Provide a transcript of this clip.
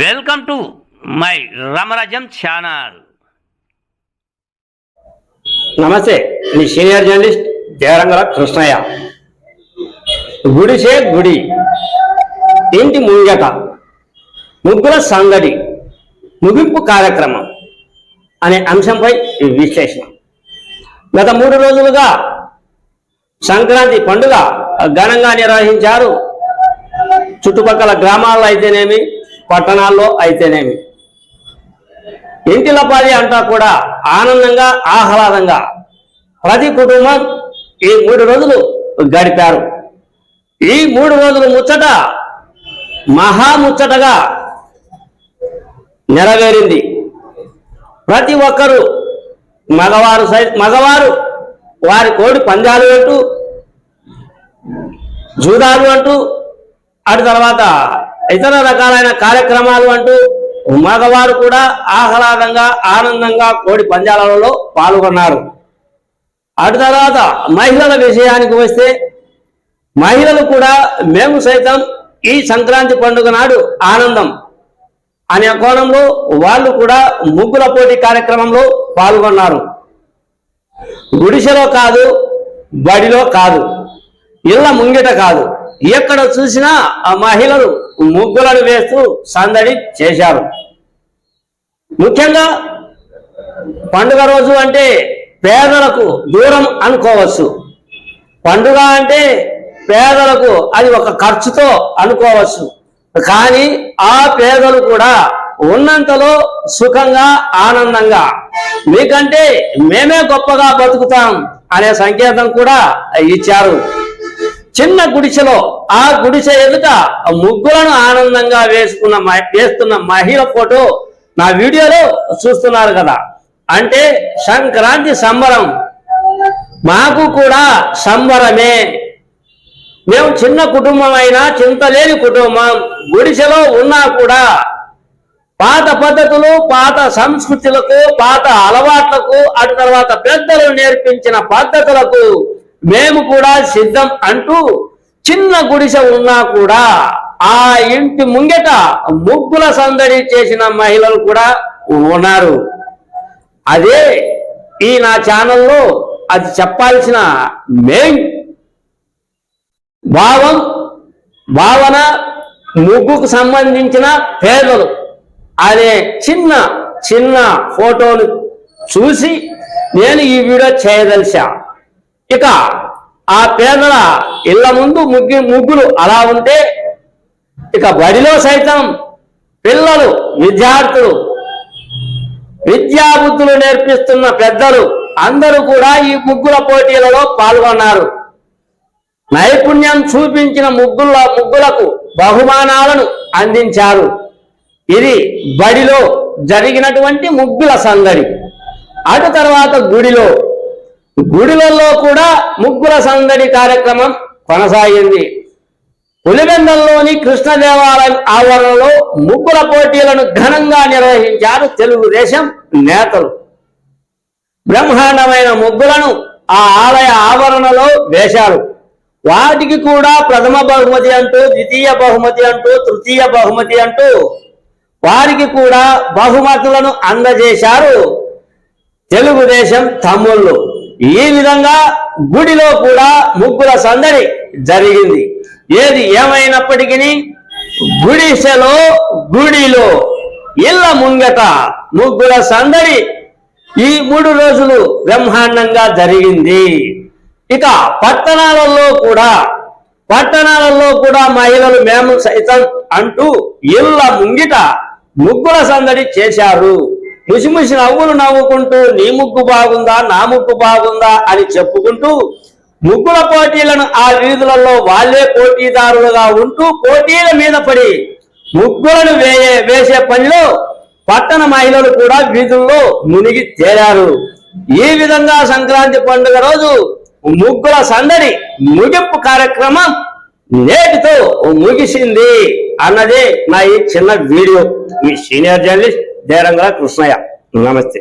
Welcome to my Ramarajyam channel. నమస్తే, మీ senior journalist దేవరంగల Krishnaiah. గుడిసే గుడి, ఇంటి ముంగట, ముగ్గుల సంగడి, ముగింపు కార్యక్రమం అనే అంశంపై విశ్లేషణ. గత 3 రోజులుగా సంక్రాంతి పండుగ ఘనంగా నిర్వహించారు. చుట్టుపక్కల గ్రామాల్లో అయితేనేమి, పట్టణాల్లో అయితేనేమి, ఇంటిలపాది అంతా కూడా ఆనందంగా ఆహ్లాదంగా ప్రతి కుటుంబం ఈ 3 రోజులు గడిపారు. ఈ 3 రోజులు ముచ్చట మహాముచ్చటగా నెరవేరింది. ప్రతి ఒక్కరూ మగవారు వారి కోడి పందాలు అంటూ, జూదాలు అంటూ, అటు తర్వాత ఇతర రకాలైన కార్యక్రమాలు అంటూ మగవారు కూడా ఆహ్లాదంగా ఆనందంగా కోడి పందాలలో పాల్గొన్నారు. అటు తర్వాత మహిళల విషయానికి వస్తే, మహిళలు కూడా మేము సైతం ఈ సంక్రాంతి పండుగ నాడు ఆనందం అనే కోణంలో వాళ్ళు కూడా ముగ్గుల పోటీ కార్యక్రమంలో పాల్గొన్నారు. గుడిసెలో కాదు, బడిలో కాదు, ఇళ్ల ముంగిట కాదు, ఎక్కడ చూసినా ఆ మహిళలు ముగ్గులను వేస్తూ సందడి చేశారు. ముఖ్యంగా పండుగ రోజు అంటే పేదలకు దూరం అనుకోవచ్చు. పండుగ అంటే పేదలకు అది ఒక ఖర్చుతో అనుకోవచ్చు. కానీ ఆ పేదలు కూడా ఉన్నంతలో సుఖంగా ఆనందంగా, మీకంటే మేమే గొప్పగా బతుకుతాం అనే సంకేతం కూడా ఇచ్చారు. చిన్న గుడిసెలో ఆ గుడిసె ఎదుట ముగ్గులను ఆనందంగా వేస్తున్న మహిళ ఫోటో నా వీడియోలో చూస్తున్నారు కదా. అంటే సంక్రాంతి సంబరం మాకు కూడా సంబరమే. మేము చిన్న కుటుంబం అయినా చింతలేని కుటుంబం. గుడిసెలో ఉన్నా కూడా పాత పద్ధతులు, పాత సంస్కృతులకు, పాత అలవాట్లకు, అటు తర్వాత పెద్దలు నేర్పించిన పద్ధతులకు మేము కూడా సిద్ధం అంటూ చిన్న గుడిసె ఉన్నా కూడా ఆ ఇంటి ముంగట ముగ్గుల సందడి చేసిన మహిళలు కూడా ఉన్నారు. అదే ఈ నా ఛానల్లో అది చెప్పాల్సిన మెయిన్ భావన. ముగ్గుకు సంబంధించిన పేదలు అనే చిన్న ఫోటోను చూసి నేను ఈ వీడియో చేయదలిచా. ఇక ఆ పేదల ఇళ్ల ముందు ముగ్గులు అలా ఉంటే, ఇక బడిలో సైతం పిల్లలు, విద్యార్థులు, విద్యాబుద్ధులు నేర్పిస్తున్న పెద్దలు అందరూ కూడా ఈ ముగ్గుల పోటీలలో పాల్గొన్నారు. నైపుణ్యం చూపించిన ముగ్గులకు బహుమానాలను అందించారు. ఇది బడిలో జరిగినటువంటి ముగ్గుల సందడి. అటు తర్వాత గుడిలలో కూడా ముగ్గుల సందడి కార్యక్రమం కొనసాగింది. పులివెందులలోని కృష్ణ దేవాలయం ఆవరణలో ముగ్గుల పోటీలను ఘనంగా నిర్వహించారు తెలుగుదేశం నేతలు. బ్రహ్మాండమైన ముగ్గులను ఆ ఆలయ ఆవరణలో వేశారు. వాటికి కూడా ప్రథమ బహుమతి అంటూ, ద్వితీయ బహుమతి అంటూ, తృతీయ బహుమతి అంటూ వారికి కూడా బహుమతులను అందజేశారు తెలుగుదేశం తమ్ముళ్ళు. ఈ విధంగా గుడిలో కూడా ముగ్గుల సందడి జరిగింది. ఏది ఏమైనప్పటికీ గుడిలో ఇళ్ల ముంగట ముగ్గుల సందడి ఈ 3 రోజులు బ్రహ్మాండంగా జరిగింది. ఇక పట్టణాలలో కూడా మహిళలు మేము సైతం అంటూ ఇళ్ల ముంగిట ముగ్గుల సందడి చేశారు. ముసిముసి నవ్వులు నవ్వుకుంటూ నీ ముగ్గు బాగుందా, నా ముగ్గు బాగుందా అని చెప్పుకుంటూ ముగ్గుల పోటీలను ఆ వీధులలో వాళ్ళే పోటీదారులుగా ఉంటూ పోటీల మీద పడి ముగ్గులను వేసే పనిలో పట్టణ మహిళలు కూడా వీధుల్లో మునిగి తేలారు. ఈ విధంగా సంక్రాంతి పండుగ రోజు ముగ్గుల సందడి ముగింపు కార్యక్రమం నేటితో ముగిసింది అన్నదే నా ఈ చిన్న వీడియో. మీ సీనియర్ జర్నలిస్ట్ దేవరంగల కృష్ణయ్య. నమస్తే.